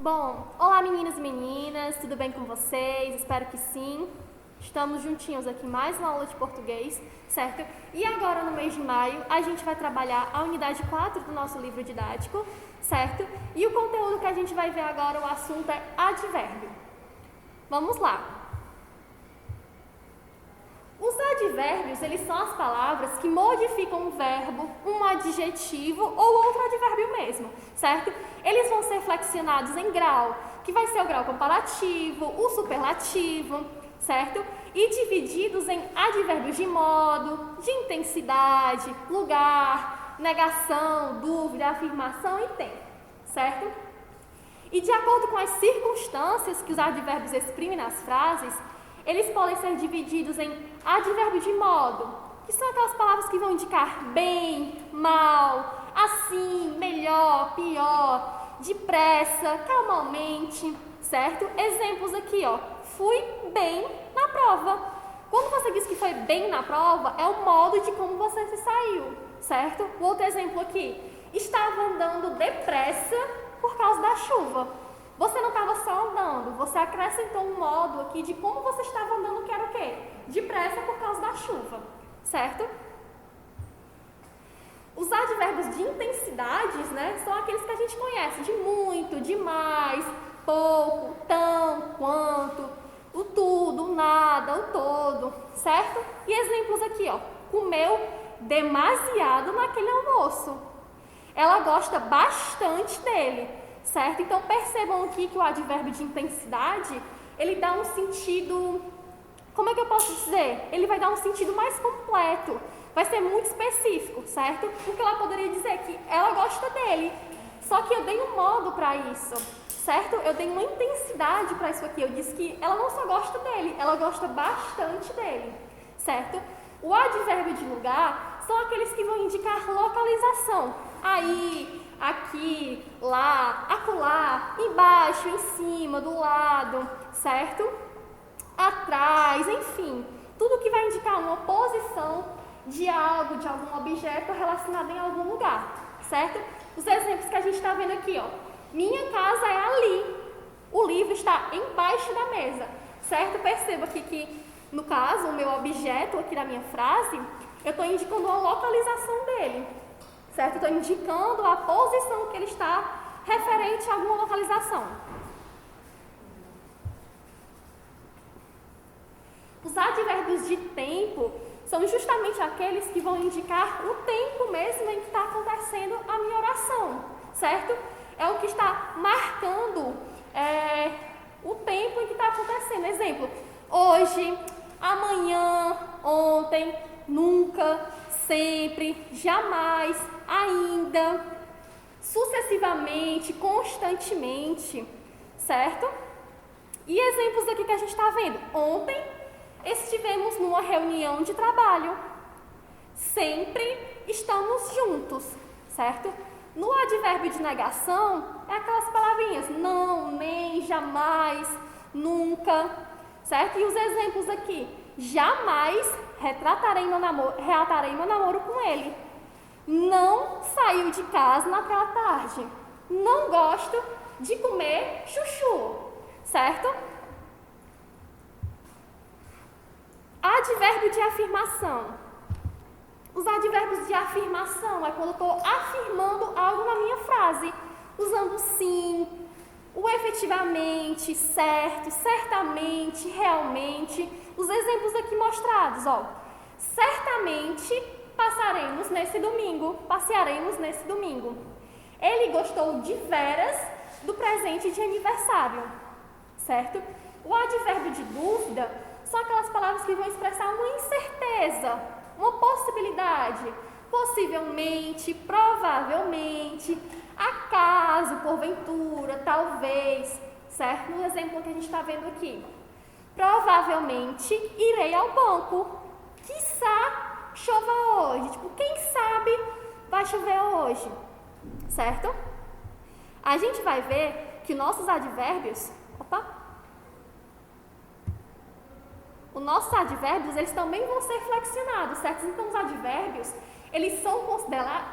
Bom, olá meninos e meninas, tudo bem com vocês? Espero que sim. Estamos juntinhos aqui em mais uma aula de português, certo? E agora no mês de maio a gente vai trabalhar a unidade 4 do nosso livro didático, certo? E o conteúdo que a gente vai ver agora, o assunto é advérbio. Vamos lá! Os advérbios, eles são as palavras que modificam um verbo, um adjetivo ou outro advérbio mesmo, certo? Eles vão ser flexionados em grau, que vai ser o grau comparativo, o superlativo, certo? E divididos em advérbios de modo, de intensidade, lugar, negação, dúvida, afirmação e tempo, certo? E de acordo com as circunstâncias que os advérbios exprimem nas frases, eles podem ser divididos em advérbio de modo, que são aquelas palavras que vão indicar bem, mal, assim, melhor, pior, depressa, calmamente, certo? Exemplos aqui, ó. Fui bem na prova. Quando você diz que foi bem na prova, é o modo de como você se saiu, certo? O outro exemplo aqui. Estava andando depressa por causa da chuva. Você não estava só andando, você acrescentou um modo aqui de como você estava andando, que era o quê? Depressa por causa da chuva, certo? Os advérbios de intensidades, né, são aqueles que a gente conhece, de muito, demais, pouco, tão, quanto, o tudo, o nada, o todo, certo? E exemplos aqui, ó, comeu demasiado naquele almoço. Ela gosta bastante dele. Certo? Então, percebam aqui que o advérbio de intensidade, ele dá um sentido, como é que eu posso dizer? Ele vai dar um sentido mais completo, vai ser muito específico, certo? Porque ela poderia dizer que ela gosta dele, só que eu dei um modo para isso, certo? Eu dei uma intensidade para isso aqui, eu disse que ela não só gosta dele, ela gosta bastante dele, certo? O advérbio de lugar são aqueles que vão indicar localização, aí, aqui, lá, acolá, embaixo, em cima, do lado, certo? Atrás, enfim, tudo que vai indicar uma posição de algo, de algum objeto relacionado em algum lugar, certo? Os exemplos que a gente está vendo aqui, ó. Minha casa é ali, o livro está embaixo da mesa, certo? Perceba aqui que, no caso, o meu objeto aqui da minha frase, eu estou indicando a localização dele. Certo? Estou indicando a posição que ele está referente a alguma localização. Os advérbios de tempo são justamente aqueles que vão indicar o tempo mesmo em que está acontecendo a minha oração, certo? É o que está marcando o tempo em que está acontecendo. Exemplo, hoje, amanhã, ontem, nunca, sempre, jamais, ainda, sucessivamente, constantemente, certo? E exemplos aqui que a gente está vendo. Ontem estivemos numa reunião de trabalho. Sempre estamos juntos, certo? No advérbio de negação, é aquelas palavrinhas não, nem, jamais, nunca, certo? E os exemplos aqui. Jamais reatarei meu namoro com ele. Não saiu de casa naquela tarde. Não gosto de comer chuchu, certo? Advérbio de afirmação. Os advérbios de afirmação é quando eu estou afirmando algo na minha frase, usando sim, o efetivamente, certo, certamente, realmente. Os exemplos aqui mostrados, ó. Certamente passearemos nesse domingo. Ele gostou de veras do presente de aniversário, certo? O advérbio de dúvida são aquelas palavras que vão expressar uma incerteza, uma possibilidade, possivelmente, provavelmente, acaso, porventura, talvez, certo? No exemplo que a gente está vendo aqui. Provavelmente irei ao banco. Quiçá chova hoje. Tipo, quem sabe vai chover hoje, certo? A gente vai ver que nossos advérbios... Os nossos advérbios, eles também vão ser flexionados, certo? Então, os advérbios, eles são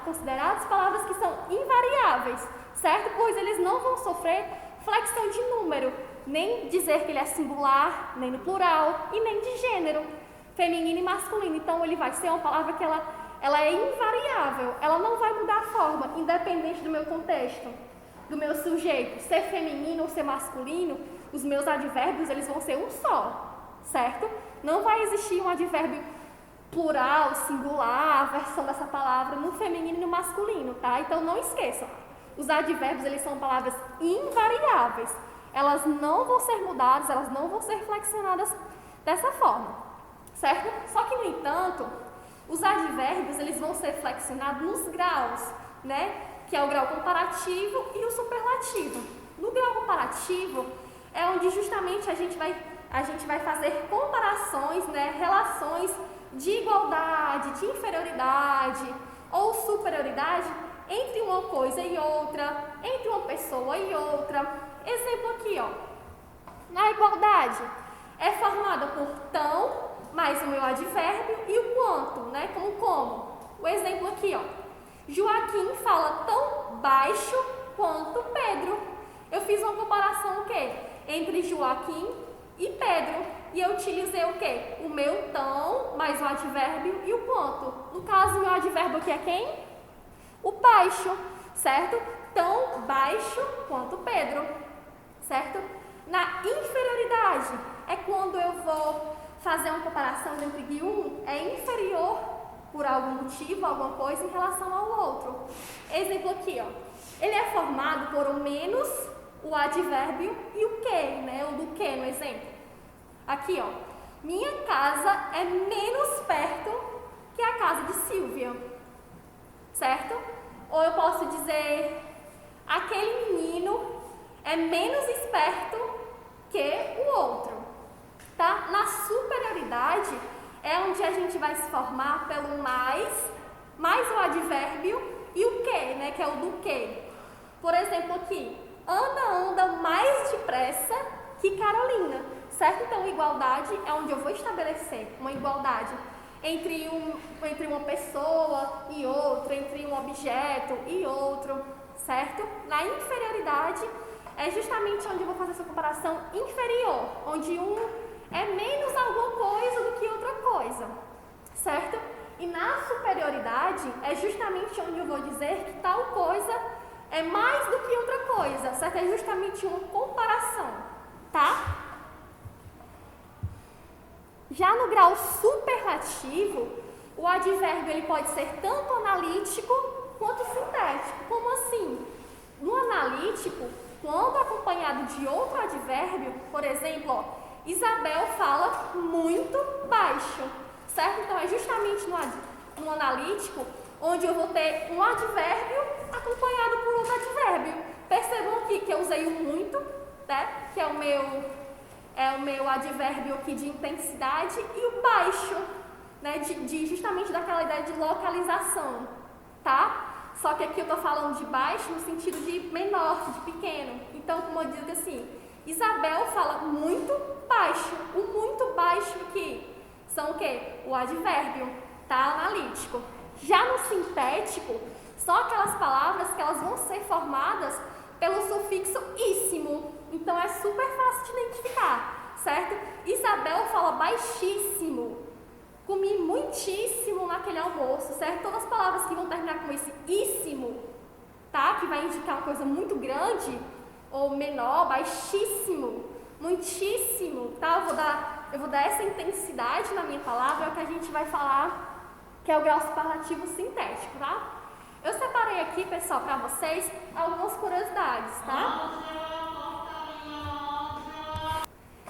considerados palavras que são invariáveis, certo? Pois eles não vão sofrer flexão de número, nem dizer que ele é singular, nem no plural e nem de gênero, feminino e masculino. Então ele vai ser uma palavra que ela é invariável, ela não vai mudar a forma, independente do meu contexto, do meu sujeito, ser feminino ou ser masculino, os meus advérbios eles vão ser um só, certo? Não vai existir um advérbio plural, singular, a versão dessa palavra no feminino e no masculino, tá? Então não esqueçam, os advérbios eles são palavras invariáveis, elas não vão ser mudadas, elas não vão ser flexionadas dessa forma, certo? Só que, no entanto, os advérbios eles vão ser flexionados nos graus, né? Que é o grau comparativo e o superlativo. No grau comparativo é onde justamente a gente vai fazer comparações, né? Relações de igualdade, de inferioridade ou superioridade entre uma coisa e outra, entre uma pessoa e outra. Exemplo aqui, ó. Na igualdade é formada por tão mais o meu advérbio e o quanto, né? Como. O exemplo aqui, ó. Joaquim fala tão baixo quanto Pedro. Eu fiz uma comparação o quê? Entre Joaquim e Pedro. E eu utilizei o quê? O meu tão mais o advérbio e o quanto. No caso, o meu advérbio aqui é quem? O baixo, certo? Tão baixo quanto Pedro, certo? Na inferioridade é quando eu vou fazer uma comparação entre que um é inferior por algum motivo, alguma coisa em relação ao outro. Exemplo aqui, ó. Ele é formado por o menos, o advérbio e o que, né? O do que no exemplo. Aqui, ó. Minha casa é menos perto que a casa de Silvia, certo? Ou eu posso dizer, aquele menino é menos esperto que o outro, tá? Na superioridade é onde a gente vai se formar pelo mais o advérbio e o que, né? Que é o do que. Por exemplo aqui, anda mais depressa que Carolina, certo? Então, igualdade é onde eu vou estabelecer uma igualdade entre uma pessoa e outra, entre um objeto e outro, certo? Na inferioridade é justamente onde eu vou fazer essa comparação inferior, onde um é menos alguma coisa do que outra coisa, certo? E na superioridade é justamente onde eu vou dizer que tal coisa é mais do que outra coisa, certo? É justamente uma comparação, tá? Já no grau superlativo, o advérbio ele pode ser tanto analítico quanto sintético. Como assim? No analítico, quando acompanhado de outro advérbio, por exemplo, ó, Isabel fala muito baixo, certo? Então, é justamente no analítico onde eu vou ter um advérbio acompanhado por outro advérbio. Percebam aqui que eu usei o muito, né? Que é o meu advérbio aqui de intensidade, e o baixo, né? Justamente daquela ideia de localização, tá? Só que aqui eu tô falando de baixo no sentido de menor, de pequeno. Então, como eu digo assim, Isabel fala muito baixo. O muito baixo aqui são o quê? O advérbio, tá? Analítico. Já no sintético, são aquelas palavras que elas vão ser formadas pelo sufixo íssimo. Então, é super fácil de identificar, certo? Isabel fala baixíssimo. Comi muitíssimo naquele almoço, certo? Todas as palavras que vão terminar com esse íssimo, tá? Que vai indicar uma coisa muito grande ou menor, baixíssimo, muitíssimo, tá? Eu vou dar essa intensidade na minha palavra, é o que a gente vai falar, que é o grau superlativo sintético, tá? Eu separei aqui, pessoal, para vocês algumas curiosidades, tá?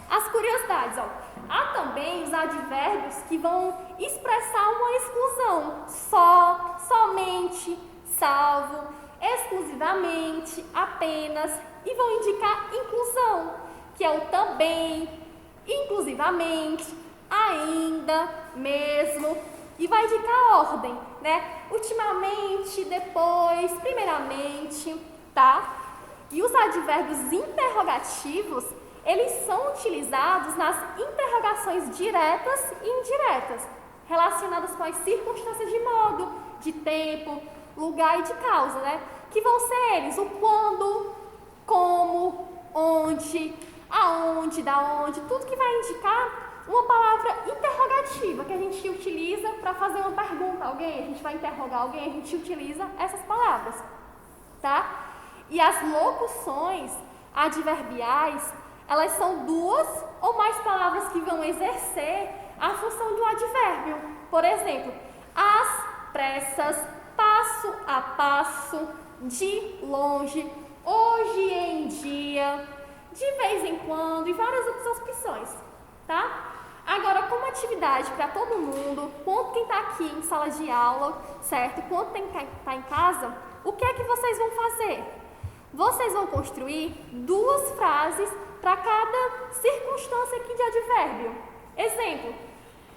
As curiosidades, ó. Há também os advérbios que vão expressar uma exclusão. Só, somente, salvo, exclusivamente, apenas, e vão indicar inclusão, que é o também, inclusivamente, ainda, mesmo, e vai indicar ordem, né? Ultimamente, depois, primeiramente, tá? E os advérbios interrogativos, eles são utilizados nas interrogações diretas e indiretas, relacionadas com as circunstâncias de modo, de tempo, lugar e de causa, né? Que vão ser eles o quando, como, onde, aonde, da onde, tudo que vai indicar uma palavra interrogativa que a gente utiliza para fazer uma pergunta a alguém, a gente vai interrogar alguém, a gente utiliza essas palavras, tá? E as locuções adverbiais, elas são duas ou mais palavras que vão exercer a função do advérbio. Por exemplo, às pressas, passo a passo, de longe, hoje em dia, de vez em quando e várias outras opções, tá? Agora, como atividade para todo mundo, quanto quem está aqui em sala de aula, certo? Quanto quem está em casa, o que é que vocês vão fazer? Vocês vão construir duas frases para cada circunstância aqui de advérbio. Exemplo,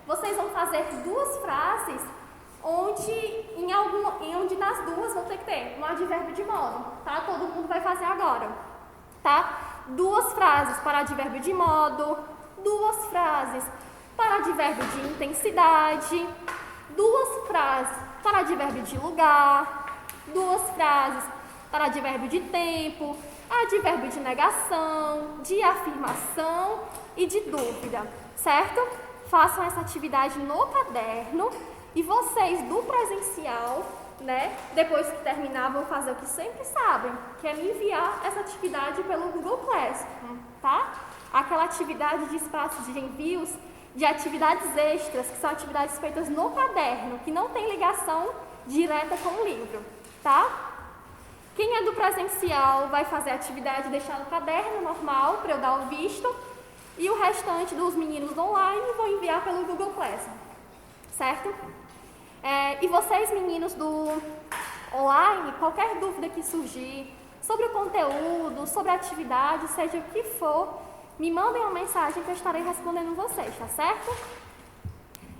vocês vão fazer duas frases onde nas duas vão ter que ter um advérbio de modo, tá? Todo mundo vai fazer agora, tá? Duas frases para advérbio de modo, duas frases para advérbio de intensidade, duas frases para advérbio de lugar, duas frases para advérbio de tempo, advérbio de negação, de afirmação e de dúvida, certo? Façam essa atividade no caderno e vocês do presencial, né, depois que terminar, vão fazer o que sempre sabem, que é me enviar essa atividade pelo Google Classroom, tá? Aquela atividade de espaços de envios de atividades extras, que são atividades feitas no caderno, que não tem ligação direta com o livro, tá? Quem é do presencial vai fazer a atividade e deixar no caderno normal, para eu dar o visto, e o restante dos meninos online vão enviar pelo Google Classroom, certo? E vocês, meninos do online, qualquer dúvida que surgir sobre o conteúdo, sobre a atividade, seja o que for, me mandem uma mensagem que eu estarei respondendo vocês, tá certo?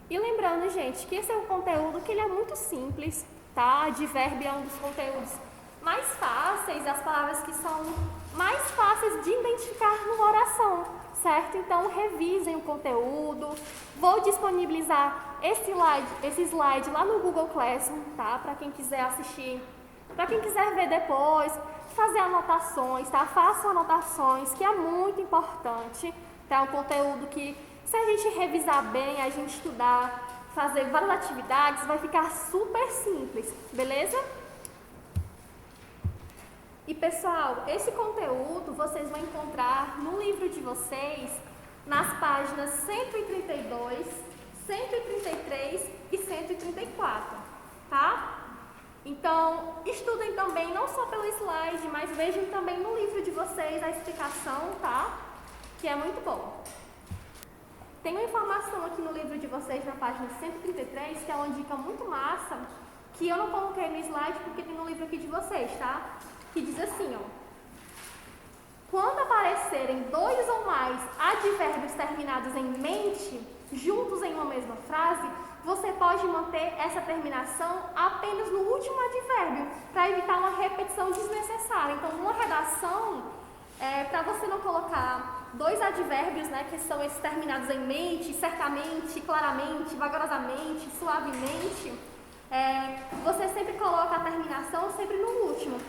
E lembrando, gente, que esse é um conteúdo que ele é muito simples, tá? Advérbio é um dos conteúdos mais fáceis, as palavras que são mais fáceis de identificar numa oração, certo? Então, revisem o conteúdo. Vou disponibilizar esse slide lá no Google Classroom, tá? Para quem quiser assistir, para quem quiser ver depois, fazer anotações, tá? Façam anotações, que é muito importante, tá? É um conteúdo que, se a gente revisar bem, a gente estudar, fazer várias atividades, vai ficar super simples, beleza? E pessoal, esse conteúdo vocês vão encontrar no livro de vocês, nas páginas 132, 133 e 134, tá? Então, estudem também, não só pelo slide, mas vejam também no livro de vocês a explicação, tá? Que é muito bom. Tem uma informação aqui no livro de vocês, na página 133, que é uma dica muito massa, que eu não coloquei no slide porque tem no livro aqui de vocês, tá? Que diz assim, ó. Quando aparecerem dois ou mais advérbios terminados em mente, juntos em uma mesma frase, você pode manter essa terminação apenas no último advérbio, para evitar uma repetição desnecessária. Então, numa redação, para você não colocar dois advérbios, né, que são esses terminados em mente, certamente, claramente, vagarosamente, suavemente, você sempre coloca a terminação sempre no último.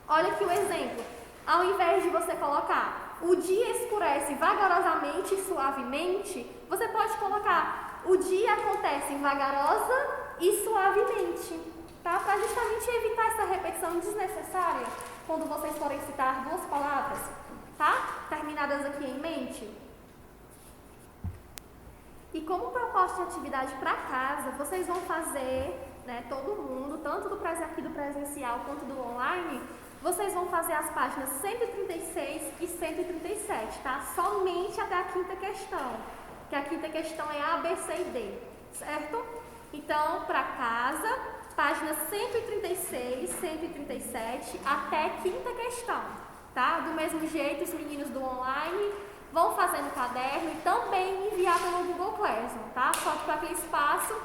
Olha aqui o exemplo. Ao invés de você colocar o dia escurece vagarosamente e suavemente, você pode colocar o dia acontece vagarosa e suavemente, tá? Para justamente evitar essa repetição desnecessária quando vocês forem citar duas palavras, tá? Terminadas aqui em mente. E como proposta de atividade para casa, vocês vão fazer, né, todo mundo, tanto aqui do presencial quanto do online, vocês vão fazer as páginas 136 e 137, tá? Somente até a quinta questão, que a quinta questão é A, B, C e D, certo? Então, para casa, páginas 136, 137 até quinta questão, tá? Do mesmo jeito, os meninos do online vão fazer no caderno e também enviar pelo Google Classroom, tá? Só que para aquele espaço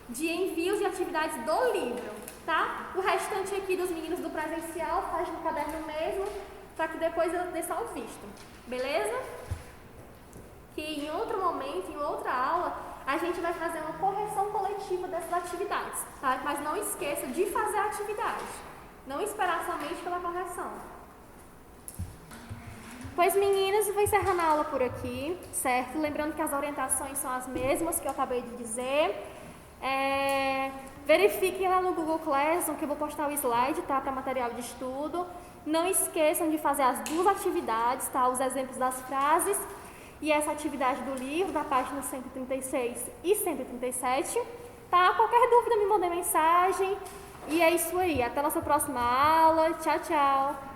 de envios e atividades do livro, tá? O restante aqui dos meninos do presencial faz no caderno mesmo, para que depois eu dê só o visto, beleza? Que em outro momento, em outra aula, a gente vai fazer uma correção coletiva dessas atividades, tá? Mas não esqueça de fazer a atividade, não esperar somente pela correção. Pois, meninas, vou encerrando a aula por aqui, certo? Lembrando que as orientações são as mesmas que eu acabei de dizer. Verifiquem lá no Google Classroom que eu vou postar o slide, tá? Para material de estudo. Não esqueçam de fazer as duas atividades, tá? Os exemplos das frases e essa atividade do livro, da página 136 e 137, tá? Qualquer dúvida me mandem mensagem. E é isso aí. Até a nossa próxima aula. Tchau, tchau.